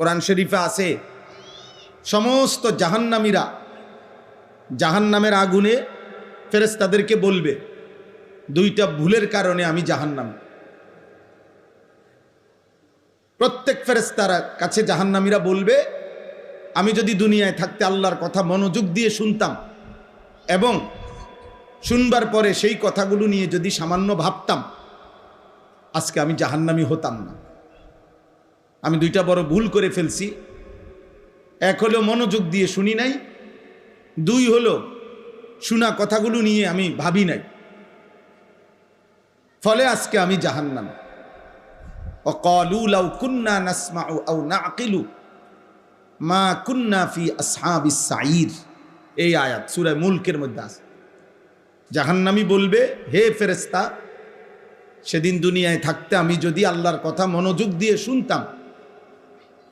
কোরআন শরীফে আছে সমস্ত জাহান্নামীরা জাহান্নামের আগুনে ফেরেশতাদেরকে বলবে, দুইটা ভুলের কারণে আমি জাহান্নামী। প্রত্যেক ফেরেশতার কাছে জাহান্নামীরা বলবে, আমি যদি দুনিয়ায় থাকতে আল্লাহর কথা মনোযোগ দিয়ে শুনতাম এবং শুনবার পরে সেই কথাগুলো নিয়ে যদি সামান্য ভাবতাম, আজকে আমি জাহান্নামী হতাম না। আমি দুইটা বড় ভুল করে ফেলছি। এক হলো মনোযোগ দিয়ে শুনি নাই, দুই হলো শোনা কথাগুলো নিয়ে আমি ভাবি নাই, ফলে আজকে আমি জাহান্নামী। ওয়াকালু লাউ কুন্না নাসমাউ আও নাকিলু মা কুন্না ফি আসহাবিস সাঈর, এই আয়াত সূরা মুলকের মধ্যে আছে। জাহান্নামী বলবে, হে ফেরেশতা, সেদিন দুনিয়ায় থাকতে আমি যদি আল্লাহর কথা মনোযোগ দিয়ে শুনতাম